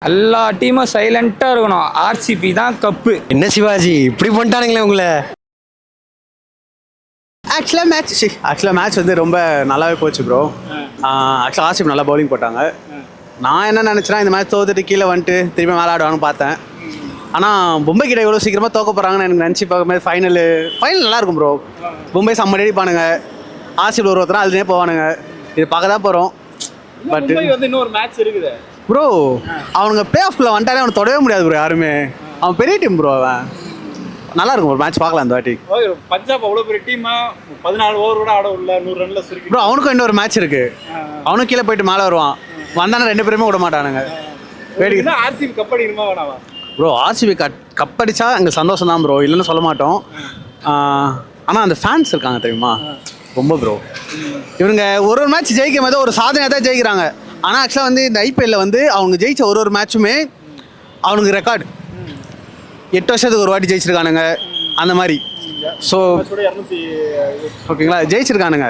எல்லா டீமும் சைலண்டாக இருக்கணும். ஆர்சிபி தான் கப்பு. என்ன சிவாஜி இப்படி பண்ணிட்டானுங்களே உங்களை? ஆக்சுவலாக மேட்ச் வந்து ரொம்ப நல்லாவே போச்சு ப்ரோ. ஆக்சுவலாக ஆர்சிபி நல்லா பவுலிங் போட்டாங்க. நான் என்ன நினச்சேன்னா இந்த மேட்ச் தோத்துட்டு கீழே வந்துட்டு திரும்பி மேலே ஆடுவான்னு பார்த்தேன். ஆனால் மும்பை கிட்ட எவ்வளோ சீக்கிரமாக தோக்க போகிறாங்கன்னு எனக்கு நினச்சி பார்க்கும்போது ஃபைனல் நல்லாயிருக்கும் ப்ரோ. மும்பை செம்ம அடிப்பானுங்க, ஆர்சிபி ஒருத்தரம் அதுலேயே போவானுங்க. இது பார்க்க தான் போகிறோம். பட் வந்து இன்னொரு மேட்ச் இருக்குது ப்ரோ. அவனுங்க பிளே ஆஃப்ல வந்துட்டாலே அவனை தொடவே முடியாது ப்ரோ யாருமே. அவன் பெரிய டீம் ப்ரோ. அவன் நல்லா இருக்கும் ஒரு மேட்ச் பார்க்கலாம் இந்த வாட்டி. பஞ்சாப் அவ்வளோ பெரிய டீமா 14 ஓவர் கூட ஆட உள்ள 100 ரன்ல சுருக்கி ப்ரோ. அவனுக்கும் இன்னொரு மேட்ச் இருக்கு. அவனும் கீழே போயிட்டு மேலே வருவான். வந்தானே 2 பேருமே விட மாட்டானுங்க. வேடிக்கை. ஆர்சிபி கப் அடிக்குமா வேணாவா ப்ரோ? ஆர்சிபி கப் அடிச்சா எங்கள் சந்தோஷம் தான் ப்ரோ, இல்லைன்னு சொல்ல மாட்டோம். ஆனால் அந்த ஃபேன்ஸ் இருக்காங்க தெரியுமா, ரொம்ப ப்ரோ. இவங்க ஒரு மேட்ச் ஜெயிக்கும் போது ஒரு சாதனையாக தான் ஜெயிக்கிறாங்க. ஆனால் ஆக்சுவலாக வந்து இந்த ஐபிஎல்ல வந்து அவங்க ஜெயிச்ச ஒரு மேட்சுமே அவனுக்கு ரெக்கார்டு. 8 வருஷத்துக்கு ஒரு வாட்டி ஜெயிச்சிருக்கானுங்க அந்த மாதிரி. ஸோ ஓகேங்களா, ஜெயிச்சிருக்கானுங்க.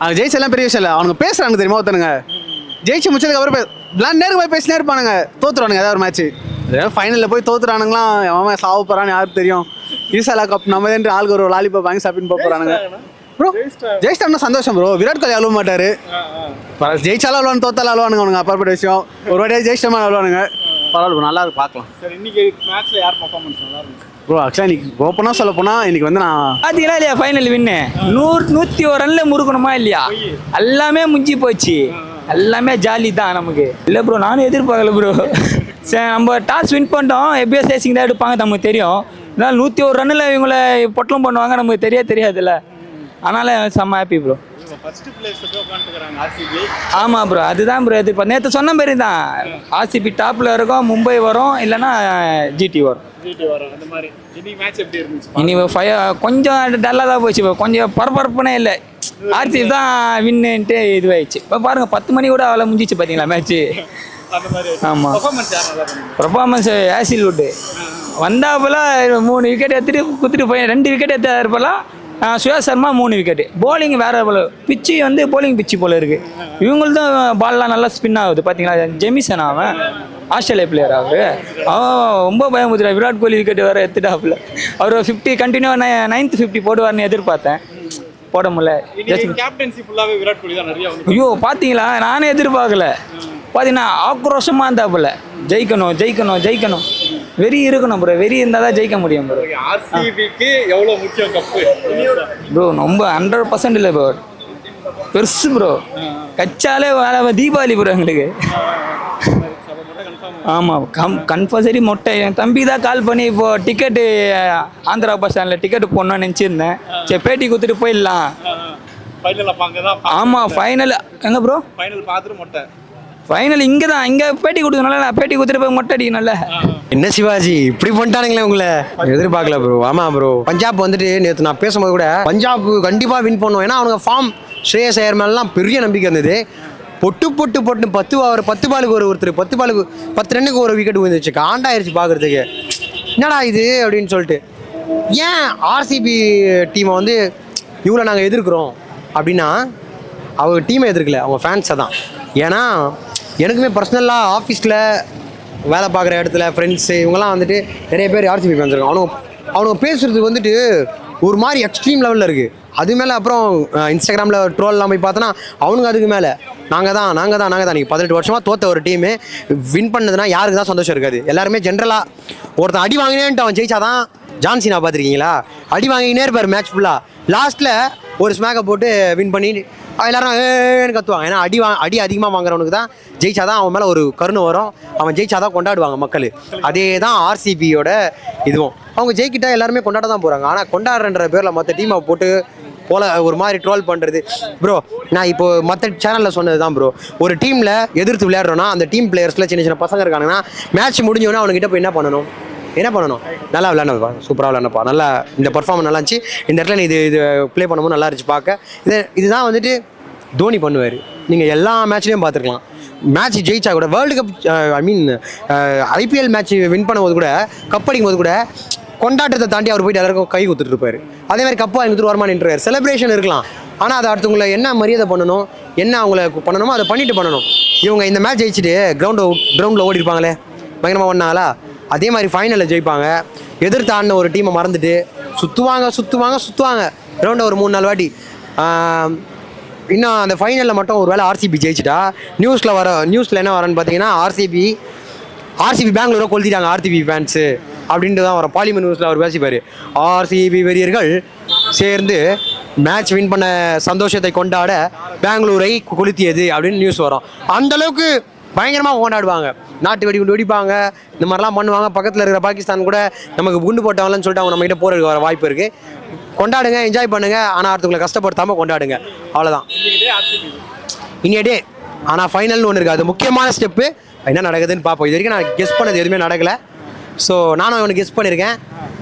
அவங்க ஜெயிச்செல்லாம் பெரிய விஷயம் இல்லை. அவனுங்க பேசுகிறாங்க தெரியுமா ஒருத்தனுங்க. ஜெயிச்சு முடிச்சதுக்கு அப்புறம் நேருக்கு போய் பேசினே இருப்பானுங்க. தோத்துருவானுங்க ஏதாவது ஒரு மேட்ச். ஃபைனலில் போய் தோத்துறானுங்களாம். அவன் சாவ போகிறான்னு யாருக்கு தெரியும். ஈசாலா கப் நம்ம தான் ஆளுக்கு ஒரு லாலிபாப் வாங்கி சாப்பிட்டு போகிறானுங்க ப்ரோ. ஜெயிச்சிட்டாருன்னா சந்தோஷம் ப்ரோ. விராட் கோலி அழுவ மாட்டாரு. ஜெயிச்சாலும் அழுவானு தோத்தாலும் அழுவானுங்க அவனுங்க. அப்பாற்பட்ட விஷயம். ஒரு வாட்டியாக ஜெயிச்சிட்டமா அழுவானுங்க. பரவாயில்ல, நல்லா இருக்கு பார்க்கலாம். சரி, இன்னைக்கு மேட்ச்ல யார் பர்ஃபார்மன்ஸ் நல்லா இருந்துச்சு ப்ரோ? ஆக்சுவலாக இன்னைக்கு ஓப்பனாக சொல்ல போனால் இன்னைக்கு வந்து நான் பார்த்தீங்களா இல்லையா, ஃபைனல் வின்னு 101 ரன்ல முறுக்கணுமா இல்லையா, எல்லாமே முடிஞ்சு போச்சு. எல்லாமே ஜாலி தான் நமக்கு. இல்லை ப்ரோ, நானும் எதிர்பார்க்கல ப்ரோ. சரி, நம்ம டாஸ் வின் பண்ணிட்டோம். எப்படியோ சேசிங் தான் எடுப்பாங்க நமக்கு தெரியும். இதனால் 101 ரன்னில் இவங்களை பொட்டலம் பண்ணுவாங்க நமக்கு தெரியாதுல்ல. அதனால செம்ம ஹாப்பி ப்ரோ. ஆமாம் ப்ரோ, அதுதான் ப்ரோ எதிர்பார்த்து. நேற்று சொன்ன மாதிரி தான் ஆர்சிபி டாப்பில் இருக்கும், மும்பை வரும், இல்லைன்னா ஜிடி வரும். அந்த மாதிரி இனி கொஞ்சம் டல்லாக தான் போச்சு. கொஞ்சம் பரபரப்புனே இல்லை. ஆர்சிபி தான் வின்னுன்ட்டு இதுவாகிடுச்சு. இப்போ பாருங்கள் 10 மணி கூட அவ்வளோ முடிஞ்சிச்சு பார்த்தீங்களா மேட்ச்சு. ஆமாம், பர்ஃபார்மன்ஸ் ஆசில்வுட்டு வந்தாப்புல 3 விக்கெட் குத்துட்டு போய் 2 விக்கெட் எடுத்தாருப்பெல்லாம். சுயா சர்மா 3 விக்கெட்டு. போலிங் வேறு போல. பிச்சு வந்து போலிங் பிச்சு போல் இருக்குது. இவங்களும் பால்லாம் நல்லா ஸ்பின் ஆகுது பார்த்தீங்களா. ஜெமிசன் அவன் ஆஸ்திரேலியா பிளேயர். அவன் ரொம்ப பயமுறுத்துறா. விராட் கோலி விக்கெட் வேறு எடுத்துட்டாப்புல. அவர் 50 கண்டினியூ 9th 50 போடுவார்னு எதிர்பார்த்தேன். போட முடியல. ஐயோ பார்த்தீங்களா, நானே எதிர்பார்க்கல. பார்த்தீங்கன்னா ஆக்ரோஷமாக இருந்தாப்புல. ஜெயிக்கணும் வெறி இருக்கணும் ப்ரோ. வெறி இருந்தால் தான் ஜெயிக்க முடியும் ப்ரோ. ஆர்சிபிக்கு எவ்வளோ முக்கியம் கப்பு ப்ரோ? ரொம்ப 100% இல்லை ப்ரோ. பெருசு ப்ரோ. கச்சாலே தீபாவளி ப்ரோ எங்களுக்கு. ஆமாம், கம்பல்சரி மொட்டை. என் தம்பி தான் கால் பண்ணி இப்போது டிக்கெட்டு ஆந்திரா பஸ் ஸ்டாண்டில் டிக்கெட்டு போடணும்னு நினச்சிருந்தேன். சரி, பேட்டி கொடுத்துட்டு போயிடலாம். ஆமாம், ஃபைனல் எங்கே ப்ரோ? ஃபைனல் பார்த்துட்டு மொட்டை. ஃபைனல் இங்கே தான். இங்கே பேட்டி கொடுக்கணும்ல, நான் பேட்டி கொடுத்துட்டு போய் மொட்டை அடிக்கணும்ல. என்ன சிவாஜி இப்படி பண்ணிட்டானுங்களே உங்களை? எதிர்பார்க்கல ப்ரோ. ஆமாம் ப்ரோ. பஞ்சாப் வந்துட்டு நேற்று நான் பேசும்போது கூட பஞ்சாப் கண்டிப்பாக வின் பண்ணுவோம். ஏன்னா அவனுங்க ஃபார்ம் ஸ்ரேயஸ் ஐயர் மேலாம் பெரிய நம்பிக்கை இருந்தது. பொட்டு 10 பாலுக்கு ஒருத்தர் 10 பாலுக்கு 10 ரன்னுக்கு ஒரு விக்கெட் விழுந்துச்சு. காண்டாயிருச்சு பார்க்குறதுக்கு. என்னடா இது அப்படின்னு சொல்லிட்டு. ஏன் ஆர்சிபி டீமை வந்து இவ்வளோ நாங்கள் எதிர்க்கிறோம் அப்படின்னா, அவங்க டீமை எதிர்க்கல, அவங்க ஃபேன்ஸை தான். ஏன்னா எனக்குமே பர்சனலாக ஆஃபீஸில் வேலை பார்க்குற இடத்துல ஃப்ரெண்ட்ஸு இவங்கெல்லாம் வந்துட்டு நிறைய பேர் ஆர்சிபி ஃபேன்ஸ் இருக்காங்க. அவனுங்க பேசுகிறதுக்கு வந்துட்டு ஒரு மாதிரி எக்ஸ்ட்ரீம் லெவலில் இருக்குது. அது மேலே அப்புறம் இன்ஸ்டாகிராமில் ட்ரோல்லாம் போய் பார்த்தோன்னா அவனுங்க அதுக்கு மேலே நாங்கள் தான் நீங்கள் 18 வருஷமாக தோற்ற ஒரு டீமு வின் பண்ணதுன்னா யாருக்கு தான் சந்தோஷம் இருக்காது? எல்லாருமே ஜென்ரலாக ஒருத்தன் அடி வாங்கினேன்ட்டு அவன் ஜெயிச்சாதான். ஜான்சினா பார்த்துருக்கீங்களா? அடி வாங்கினே இருப்பார் மேட்ச் ஃபுல்லாக. லாஸ்ட்டில் ஒரு ஸ்மேக்கை போட்டு வின் பண்ணி எல்லாரும் ஏன்னு கத்துவாங்க. ஏன்னா அடி அதிகமாக வாங்குறவனுக்கு தான் ஜெயிச்சாதான் அவன் மேலே ஒரு கருணை வரும். அவன் ஜெயிச்சாதான் கொண்டாடுவாங்க மக்கள். அதே தான் ஆர்சிபியோட இதுவும். அவங்க ஜெயிக்கிட்டா எல்லாருமே கொண்டாட தான் போகிறாங்க. ஆனால் கொண்டாடுறன்ற பேரில் மற்ற டீமை போட்டு போல ஒரு மாதிரி ட்ரோல் பண்ணுறது ப்ரோ. நான் இப்போது மற்ற சேனலில் சொன்னது தான் ப்ரோ. ஒரு டீமில் எதிர்த்து விளையாடுறோன்னா அந்த டீம் பிளேயர்ஸில் சின்ன பசங்க இருக்காங்கன்னா மேட்ச் முடிஞ்சோன்னா அவனுக்கிட்ட போய் என்ன பண்ணணும்? நல்லா விளையாடுப்பா, சூப்பராக விளையாடுப்பா, நல்லா இந்த பர்ஃபார்மன்ஸ் நல்லா இருந்துச்சு, இந்த இடத்துல நீ இது ப்ளே பண்ணும்போது நல்லா இருந்துச்சு பார்க்க. இதுதான் வந்துட்டு தோனி பண்ணுவார். நீங்கள் எல்லா மேட்ச்லேயும் பார்த்துருக்கலாம். மேட்ச் ஜெயிச்சா கூட world cup IPL match win பண்ணும்போது கூட கப் அடிக்கும்போது கூட கொண்டாட்டத்தை தாண்டி அவர் போயிட்டு எல்லாருக்கும் கை கொடுத்துட்டு இருப்பார். அதே மாதிரி கப்பாக கொடுத்துட்டு வருமானு நின்றுவார். செலிப்ரேஷன் இருக்கலாம். ஆனால் அதை அடுத்தவங்களை என்ன மரியாதை பண்ணணும், என்ன அவங்கள பண்ணணுமோ அதை பண்ணிட்டு பண்ணணும். இவங்க இந்த மேட்ச் ஜெயிச்சுட்டு கிரவுண்டில் ஓடி இருப்பாங்களே, பயங்கரமாக பண்ணாங்களா, அதே மாதிரி ஃபைனலில் ஜெயிப்பாங்க. எதிர்த்தாண்டின ஒரு டீமை மறந்துட்டு சுற்றுவாங்க ரவுண்டை ஒரு 3-4 வாட்டி. இன்னும் அந்த ஃபைனலில் மட்டும் ஒரு வேளை ஆர்சிபி ஜெயிச்சிட்டா நியூஸில் என்ன வரேன்னு பார்த்தீங்கன்னா, ஆர்சிபி பெங்களூரை கொளுத்திட்டாங்க ஆர்சிபி ஃபேன்ஸு அப்படின்ட்டு தான் வரும். பார்லிமெண்ட் நியூஸில் அவர் பேசிப்பார், ஆர்சிபி வெறியர்கள் சேர்ந்து மேட்ச் வின் பண்ண சந்தோஷத்தை கொண்டாட பெங்களூரை கொளுத்தியது அப்படின்னு நியூஸ் வரும். அந்தளவுக்கு பயங்கரமாக கொண்டாடுவாங்க, நாட்டு வெடி குண்டு வெடிப்பாங்க, இந்த மாதிரிலாம் பண்ணுவாங்க. பக்கத்தில் இருக்கிற பாகிஸ்தான் கூட நமக்கு குண்டு போட்டவங்களான்னு சொல்லிட்டு அவங்க நம்மகிட்ட போகிறதுக்கு வர வாய்ப்பு இருக்குது. கொண்டாடுங்க, என்ஜாய் பண்ணுங்கள், ஆனால் அடுத்தவங்களை கஷ்டப்படுத்தாமல் கொண்டாடுங்க, அவ்வளோதான். இனிய டே. ஆனால் ஃபைனல்னு ஒன்று இருக்குது, அது முக்கியமான ஸ்டெப்பு. என்ன நடக்குதுன்னு பார்ப்போம். இது வரைக்கும் நான் கெஸ் பண்ணது எதுவுமே நடக்கலை. ஸோ நானும் அவனுக்கு கெஸ் பண்ணியிருக்கேன்,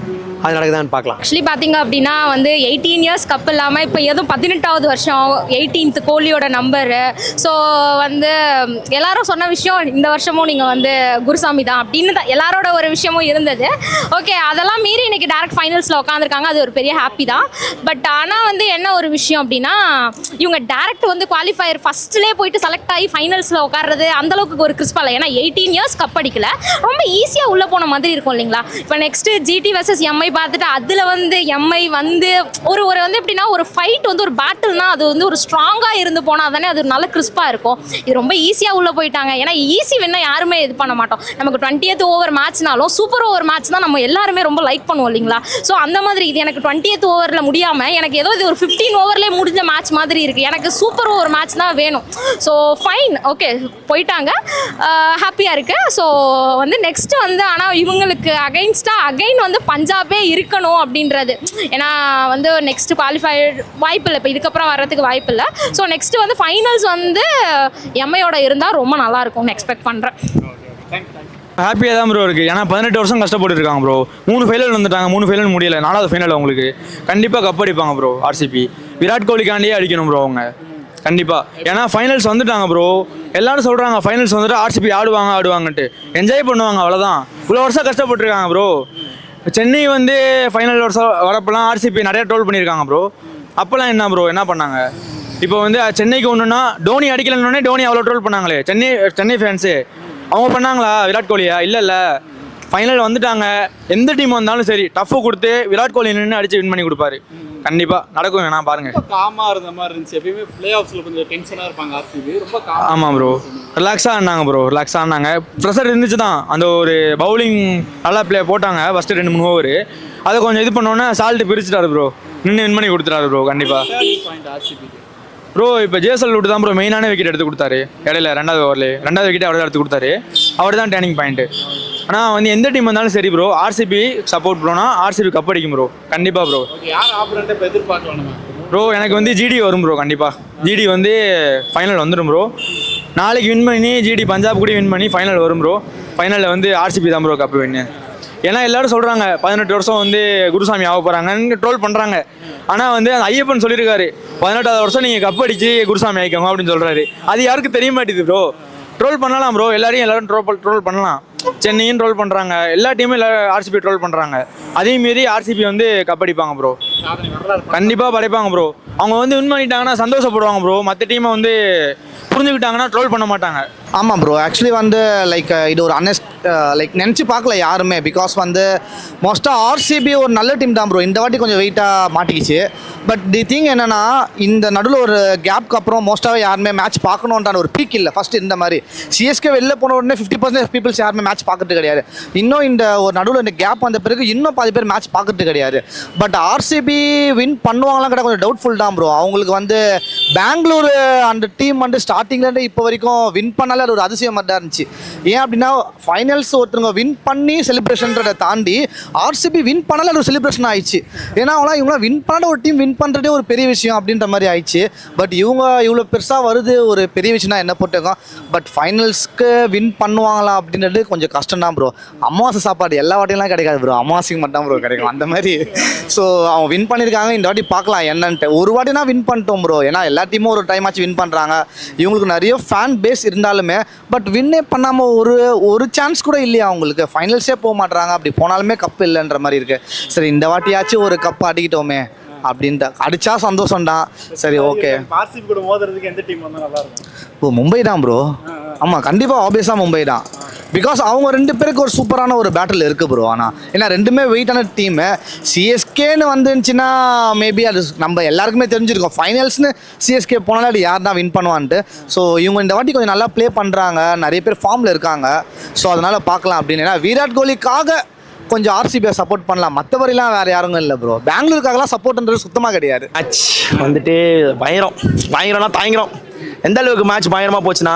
அது நடக்குதான்னு பார்க்கலாம். ஆக்சுவலி பார்த்தீங்க அப்படின்னா வந்து 18 இயர்ஸ் கப் இல்லாமல் இப்போ எதுவும் 18வது வருஷம் 18th கோலியோட நம்பரு. ஸோ வந்து எல்லாரும் சொன்ன விஷயம் இந்த வருஷமும் நீங்கள் வந்து குருசாமி தான் அப்படின்னு தான் எல்லாரோட ஒரு விஷயமும் இருந்தது. ஓகே, அதெல்லாம் மீறி இன்றைக்கி டேரக்ட் ஃபைனல்ஸில் உட்காந்துருக்காங்க, அது ஒரு பெரிய ஹாப்பி தான். பட் ஆனால் வந்து என்ன ஒரு விஷயம் அப்படின்னா, இவங்க டேரக்ட் வந்து குவாலிஃபயர் ஃபஸ்ட்லேயே போயிட்டு செலக்ட் ஆகி ஃபைனல்ஸில் உட்கார்றது அந்தளவுக்கு ஒரு கிறிஸ்பா இல்லை. ஏன்னா 18 இயர்ஸ் கப் அடிக்கல, ரொம்ப ஈஸியாக உள்ளே போன மாதிரி இருக்கும் இல்லைங்களா. இப்போ நெக்ஸ்ட்டு ஜிடி வர்சஸ் எம்ஐ பார்த்துட்டு அதில் வந்து எம்ஐ வந்து ஒரு வந்து எப்படின்னா ஒரு ஃபைட் வந்து ஒரு பேட்டில்னா அது வந்து ஒரு ஸ்ட்ராங்காக இருந்து போனால் தானே அது ஒரு நல்ல கிறிஸ்பாக இருக்கும். இது ரொம்ப ஈஸியாக உள்ளே போயிட்டாங்க. ஏன்னா ஈஸி வேணா யாருமே இது பண்ண மாட்டோம். நமக்கு 20th ஓவர் மேட்ச்னாலும் சூப்பர் ஓவர் மேட்ச் தான் நம்ம எல்லாருமே ரொம்ப லைக் பண்ணுவோம் இல்லைங்களா. ஸோ அந்த மாதிரி இது எனக்கு 20th ஓவரில் முடியாமல் எனக்கு ஏதோ இது ஒரு 15 ஓவர்லேயே முடிஞ்ச மேட்ச் மாதிரி இருக்குது. எனக்கு சூப்பர் ஓவர் மேட்ச் தான் வேணும். ஸோ ஃபைன், ஓகே, போயிட்டாங்க, ஹாப்பியாக இருக்குது. ஸோ வந்து நெக்ஸ்ட்டு வந்து ஆனால் இவங்களுக்கு அகைன் வந்து பஞ்சாபே இருக்கணும் அப்படின்றது. ஏன்னா வந்து நெக்ஸ்ட் குவாலிஃபைட் வாய்ப்பு இல்லை, இப்போ இதுக்கப்புறம் வர்றதுக்கு வாய்ப்பு இல்லை. ஸோ நெக்ஸ்ட் வந்து ஃபைனல்ஸ் வந்து எம்ஐயோட இருந்தால் ரொம்ப நல்லா இருக்கும்னு எக்ஸ்பெக்ட் பண்ணுறேன். ஹாப்பியாக தான் ப்ரோ இருக்குது. ஏன்னா 18 வருஷம் கஷ்டப்பட்டு இருக்காங்க ப்ரோ. 3 ஃபைனல் வந்துட்டாங்க, 3 ஃபைனல் முடியலை, 4வது ஃபைனல் அவங்களுக்கு. கண்டிப்பாக கப் அடிப்பாங்க ப்ரோ ஆர்சிபி. விராட் கோலிக்காண்டியே அடிக்கணும் ப்ரோ அவங்க கண்டிப்பாக. ஏன்னா ஃபைனல்ஸ் வந்துட்டாங்க ப்ரோ. எல்லாரும் சொல்கிறாங்க ஃபைனல்ஸ் வந்துட்டு ஆர்சிபி ஆடுவாங்கன்ட்டு. என்ஜாய் பண்ணுவாங்க, அவ்வளோதான். இவ்வளோ வருஷம் கஷ்டப்பட்டுருக்காங்க ப்ரோ. சென்னை வந்து ஃபைனல் வருஷம் வரப்பெல்லாம் ஆர்சிபி நிறையா ட்ரோல் பண்ணியிருக்காங்க ப்ரோ. அப்போல்லாம் என்ன ப்ரோ என்ன பண்ணாங்க? இப்போ வந்து சென்னைக்கு ஒன்றுனா டோனி அடிக்கலன்னொடனே டோனி அவ்வளோ ட்ரோல் பண்ணாங்களே சென்னை ஃபேன்ஸு. அவங்க பண்ணாங்களா விராட் கோலியா? இல்லை, ஃபைனல் வந்துட்டாங்க. எந்த டீம் வந்தாலும் சரி டஃப்பு கொடுத்து விராட் கோலி நின்று அடித்து வின் பண்ணி கொடுப்பாரு. கண்டிப்பாக நடக்கும். வேணா பாருங்கள், காமாக இருந்த மாதிரி இருந்துச்சு. எப்பயுமே பிளே ஆஃப்ஸில் கொஞ்சம் டென்ஷனாக இருப்பாங்க ஆர்சிபி, ரொம்ப ஆமாம் ப்ரோ. ரிலாக்ஸாக ஆனாங்க ப்ரோ, ரிலாக்ஸாக ஆனாங்க. ப்ரெஷர் இருந்துச்சு தான். அந்த ஒரு பவுலிங் நல்லா பிளே போட்டாங்க ஃபஸ்ட்டு 2-3 ஓவர். அதை கொஞ்சம் இது பண்ணோன்னே சால்ட்டு பிரிச்சுட்டாரு ப்ரோ, நின்று வின் பண்ணி கொடுத்துட்டாரு ப்ரோ. கண்டிப்பாக ப்ரோ. இப்போ ஜேஎஸ்எல் விட்டு தான் ப்ரோ மெயினான விக்கெட் எடுத்து கொடுத்தாரு இடையில 2வது ஓவர்லேயே. 2வது விக்கெட் அவர் தான் எடுத்து கொடுத்தாரு. அவர் தான் டேர்னிங் பாயிண்ட்டு. ஆனால் வந்து எந்த டீம் வந்தாலும் சரி ப்ரோ, ஆர்சிபி சப்போர்ட் ப்ரோனா ஆர்சிபி கப் அடிக்கும் ப்ரோ. கண்டிப்பாக ப்ரோ. யார் ஆப்போனன்ட்டை இப்போ எதிர்பார்க்கலாம் நம்ம ப்ரோ? எனக்கு வந்து ஜிடி வரும் ப்ரோ. கண்டிப்பாக ஜிடி வந்து ஃபைனல் வந்துடும் ப்ரோ. நாளைக்கு வின் பண்ணி ஜிடி பஞ்சாப் கூட வின் பண்ணி ஃபைனல் வரும் ப்ரோ. ஃபைனலில் வந்து ஆர்சிபி தான் ப்ரோ கப்பு வின்னு. ஏன்னா எல்லாரும் சொல்கிறாங்க 18 வருஷம் வந்து குருசாமி ஆக போகிறாங்கன்னு ட்ரோல் பண்ணுறாங்க. ஆனால் வந்து அந்த ஐயப்பன் சொல்லியிருக்காரு 18வது வருஷம் நீங்கள் கப் அடிச்சு குருசாமி ஆகிக்கோங்க அப்படின்னு சொல்கிறாரு. அது யாருக்கு தெரிய மாட்டேது ப்ரோ. ட்ரோல் பண்ணலாம் ப்ரோ, எல்லாரும் ட்ரோல் பண்ணலாம். சென்னையும் ட்ரோல் பண்ணுறாங்க, எல்லா டீமும் ஆர்சிபி ட்ரோல் பண்ணுறாங்க. அதே மாரி ஆர்சிபி வந்து கப் அடிப்பாங்க ப்ரோ. கண்டிப்பாக படைப்பாங்க ப்ரோ. அவங்க வந்து வின் பண்ணிட்டாங்கன்னா சந்தோஷப்படுவாங்க ப்ரோ. மற்ற டீமை வந்து புரிஞ்சுக்கிட்டாங்கன்னா ட்ரோல் பண்ண மாட்டாங்க. ஆமாம் ப்ரோ, ஆக்சுவலி வந்து லைக் இது ஒரு லைக் நினச்சி பார்க்கல யாருமே. பிகாஸ் வந்து மோஸ்ட்டாக ஆர்சிபி ஒரு நல்ல டீம் தான் ப்ரோ. இந்த வாட்டி கொஞ்சம் வெயிட்டாக மாட்டிக்கிச்சு. பட் தி திங் என்னென்னா, இந்த நடுவில் ஒரு கேப்க்கு அப்புறம் மோஸ்ட்டாகவே யாருமே மேட்ச் பார்க்கணுன்றான ஒரு பீக் இல்லை. ஃபஸ்ட்டு இந்த மாதிரி சிஎஸ்கே வெளில போன உடனே 50% பீப்புள்ஸ் யாருமே மேட்ச் பார்க்கறது கிடையாது. இன்னும் இந்த ஒரு நடுவில் இந்த கேப் வந்த பிறகு இன்னும் பாதி பேர் மேட்ச் பார்க்கறது கிடையாது. பட் ஆர்சிபி வின் பண்ணுவாங்களாம் கூட கொஞ்சம் டவுட்ஃபுல் தான் ப்ரோ. அவங்களுக்கு வந்து பெங்களூர் அந்த டீம் வந்து ஸ்டார்டிங்லேருந்து இப்போ வரைக்கும் வின் பண்ணாலே அது ஒரு அதிசயம் மாதிரி தான் இருந்துச்சு. ஏன் அப்படின்னா ஃபைனல்ஸ் ஒருத்தவங்க வின் பண்ணி செலிப்ரேஷன்றதை தாண்டி ஆர்சிபி வின் பண்ணாலே அது ஒரு செலிப்ரேஷன் ஆயிடுச்சு. ஏன்னா இவங்களாம் வின் பண்ண ஒரு டீம் வின் பண்ணுறதே ஒரு பெரிய விஷயம் அப்படின்ற மாதிரி ஆயிடுச்சு. பட் இவங்க இவ்வளோ பெருசாக வருது ஒரு பெரிய விஷயம் தான் என்ன போட்டுருக்கோம். பட் ஃபைனல்ஸ்க்கு வின் பண்ணுவாங்களா அப்படின்றது கொஞ்சம் கஷ்டம் தான் ப்ரோ. அமாவாசை சாப்பாடு எல்லா வாட்டிலாம் கிடைக்காது ப்ரோ, அமாவாசைக்கு மட்டும் தான் ப்ரோ கிடைக்கும் அந்த மாதிரி. ஸோ அவங்க வின் பண்ணியிருக்காங்க, இந்த வாட்டி பார்க்கலாம் என்னன்ட்டு. ஒரு வாட்டினா வின் பண்ணிட்டோம் ப்ரோ. ஏன்னா எல்லா டீமும் ஒரு டைம் ஆச்சு வின் பண்ணுறாங்க. இவங்களுக்கு நிறைய ஃபேன் பேஸ் இருந்தாலுமே பட் வின்னே பண்ணாமல் ஒரு சான்ஸ் கூட இல்லையா அவங்களுக்கு. ஃபைனல்ஸே போக மாட்டுறாங்க. அப்படி போனாலுமே கப்பு இல்லைன்ற மாதிரி இருக்குது. சரி, இந்த வாட்டியாச்சும் ஒரு கப்பு அடிக்கிட்டோமே அப்படின்ட்டு அடிச்சா சந்தோஷம்டா. சரி ஓகே. ஆர்சிபி கூட மோதுறதுக்கு எந்த டீம் வந்தா நல்லா இருக்கும்? ஓ மும்பை தான் ப்ரோ. ஆமாம் கண்டிப்பாக ஆப்வியஸாக மும்பை தான். பிகாஸ் அவங்க 2 பேருக்கு ஒரு சூப்பரான ஒரு பேட்டில் இருக்குது ப்ரோ. ஆனால் ஏன்னா 2மே வெயிட்டான டீமு. சிஎஸ்கேன்னு வந்துச்சுன்னா மேபி அது நம்ம எல்லாருக்குமே தெரிஞ்சிருக்கும். ஃபைனல்ஸ்னு சிஎஸ்கே போனாலும் அது யார் தான் வின் பண்ணுவான்ட்டு. ஸோ இவங்க இந்த வாட்டி கொஞ்சம் நல்லா ப்ளே பண்ணுறாங்க, நிறைய பேர் ஃபார்மில் இருக்காங்க. ஸோ அதனால் பார்க்கலாம் அப்படின்னு. ஏன்னா விராட் கோலிக்காக கொஞ்சம் ஆர்சிபியை சப்போர்ட் பண்ணலாம், மற்றவரைலாம் வேறு யாரும் இல்லை ப்ரோ. பெங்களூருக்காகலாம் சப்போர்ட்ன்றது சுத்தமாக கிடையாது. மேட்ச் வந்துட்டு பயங்கரம்னா தாயங்கரம். எந்த அளவுக்கு மேட்ச் பயங்கரமாக போச்சுன்னா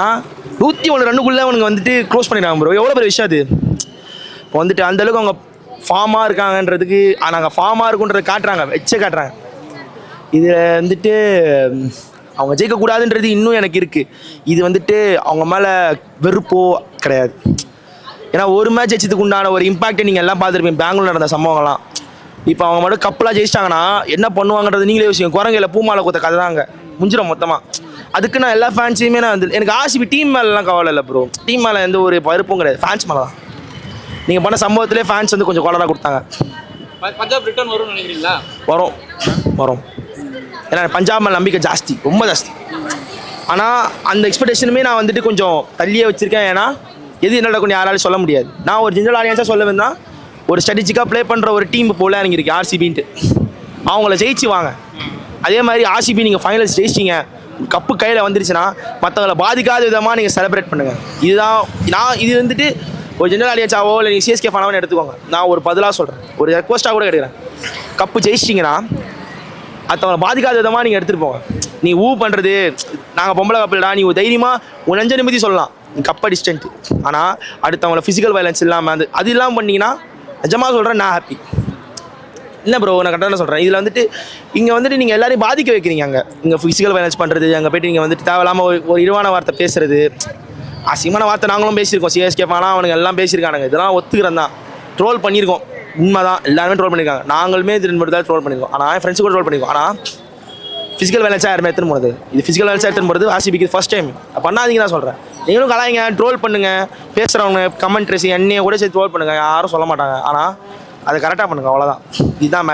101 ரன்னுக்குள்ளே அவனுக்கு வந்துட்டு க்ளோஸ் பண்ணிடுறாங்க ப்ரோ. எவ்வளோ பெரிய விஷயம் அது. இப்போ வந்துட்டு அந்தளவுக்கு அவங்க ஃபார்மாக இருக்காங்கன்றதுக்கு நாங்கள் ஃபார்மாக இருக்குன்றதை காட்டுறாங்க. இது வந்துட்டு அவங்க ஜெயிக்கக்கூடாதுன்றது இன்னும் எனக்கு இருக்குது. இது வந்துட்டு அவங்க மேலே வெறுப்போ கிடையாது. ஏன்னா ஒரு மேட்ச் ஜெயிச்சதுக்கு உண்டான ஒரு இம்பாக்டை நீங்கள் எல்லாம் பார்த்துருப்பீங்க. பெங்களூர் நடந்த சம்பவங்கள்லாம் இப்போ அவங்க மட்டும் கப்பலாக ஜெயிச்சிட்டாங்கன்னா என்ன பண்ணுவாங்கன்றது நீங்களே யோசிங்க. குரங்கையில் பூமாலை கொடுத்த கதை தாங்க முடிஞ்சிடும் மொத்தமாக. அதுக்கு நான் எல்லா ஃபேன்ஸையுமே நான் வந்து எனக்கு ஆர்சிபி டீம் மேலெலாம் கவலை இல்லை ப்ரோ. டீம் மேலே எந்த ஒரு பருப்பும் கிடையாது, ஃபேன்ஸ் மேலே தான். நீங்கள் பண்ண சம்பவத்திலே ஃபேன்ஸ் வந்து கொஞ்சம் கொலராக கொடுத்தாங்க. பஞ்சாப் ரிட்டர்ன் வரும்னு நினைக்கிறீங்களா? வரும். ஏன்னா பஞ்சாப் மேலே நம்பிக்கை ஜாஸ்தி, ரொம்ப ஜாஸ்தி. ஆனால் அந்த எக்ஸ்பெக்டேஷனுமே நான் வந்துட்டு கொஞ்சம் தள்ளியே வச்சுருக்கேன். ஏன்னா எது என்ன நடக்கும் யாராலும் சொல்ல முடியாது. நான் ஒரு ஜென்ரல் ஆடியன்ஸாக சொல்ல வேண்டாம், ஒரு ஸ்ட்ராட்டஜிக்காக ப்ளே பண்ணுற ஒரு டீம் போல இறங்கிருக்கு ஆர்சிபின்ட்டு. அவங்கள ஜெயிச்சு வாங்க. அதே மாதிரி ஆர்சிபி நீங்கள் ஃபைனல்ஸ் ஜெயிச்சிங்க, கப்பு கையில் வந்துருச்சுன்னா மற்றவங்களை பாதிக்காத விதமாக நீங்கள் செலிப்ரேட் பண்ணுங்கள். இதுதான் இது வந்துட்டு ஒரு ஜென்ரல் ஆடியன்ஸாவோ இல்லை நீங்கள் சிஎஸ்கே ஃபேனாவோ எடுத்துக்கோங்க. நான் ஒரு பதிலாக சொல்கிறேன், ஒரு ரெக்வஸ்ட்டாக கூட எடுக்கிறேன். கப்பு ஜெயிச்சிட்டிங்கன்னா மற்றவங்களை பாதிக்காத விதமாக நீங்கள் எடுத்துகிட்டு போங்க. நீ பண்ணுறது நாங்கள் பொம்பளை கப்பலடா, நீ தைரியமாக உன் நெஞ்ச நிமிதி சொல்லலாம் நீ கப் டிஸ்டன்ட்டு. ஆனால் அடுத்தவங்கள ஃபிசிக்கல் வயலன்ஸ் இல்லாமல் அது இல்லாமல் பண்ணிங்கன்னா நிஜமாக சொல்கிறேன் நான் ஹாப்பி. இல்லை ப்ரோ, நான் கரெக்டாக சொல்கிறேன். இதில் வந்துட்டு இங்கே வந்துட்டு நீங்கள் எல்லாரையும் பாதிக்க வைக்கிறீங்க. இங்கே ஃபிசிக்கல் வயலன்ஸ் பண்ணுறது, அங்கே போய்ட்டு நீங்கள் வந்துட்டு தேவையில்லாமல் ஒரு இருவான வார்த்தை பேசுறது, அசிங்கமான வார்த்தை நாங்களும் பேசியிருக்கோம். சிஎஸ்கே ஃபேனாக அவனுங்க எல்லாம் பேசியிருக்கானுங்க. இதெல்லாம் ஒத்துக்கிறேன் தான். ட்ரோல் பண்ணியிருக்கோம், உண்மை தான். எல்லாருமே ட்ரோல் பண்ணியிருக்காங்க. நாங்களுமே இது 2 மட்டும் தான் ட்ரோல் பண்ணியிருக்கோம். ஆனால் என் ஃப்ரெண்ட்ஸ் கூட ட்ரோல் பண்ணியிருக்கோம். ஆனால் ஃபிசிக்கல் வயலன்ஸாக யாருமே எடுத்துன்னு போகிறது, இது ஃபிசிக்கல் வயலன்ஸாக எடுத்துன்னு போகிறது ஆர்சிபிக்கு ஃபஸ்ட் டைம். பண்ணாதீங்க தான் சொல்கிறேன். நீங்களும் கலாய்ங்க, ட்ரோல் பண்ணுங்கள், பேசுகிறவங்க கமெண்ட்ரிஸ் என்னையை கூட சேர்த்து ட்ரோல் பண்ணுங்கள், யாரும் சொல்ல மாட்டாங்க. ஆனால் அதை கரெக்டாக பண்ணுங்கள், அவ்வளோதான். இதுதான் மேட்ச்.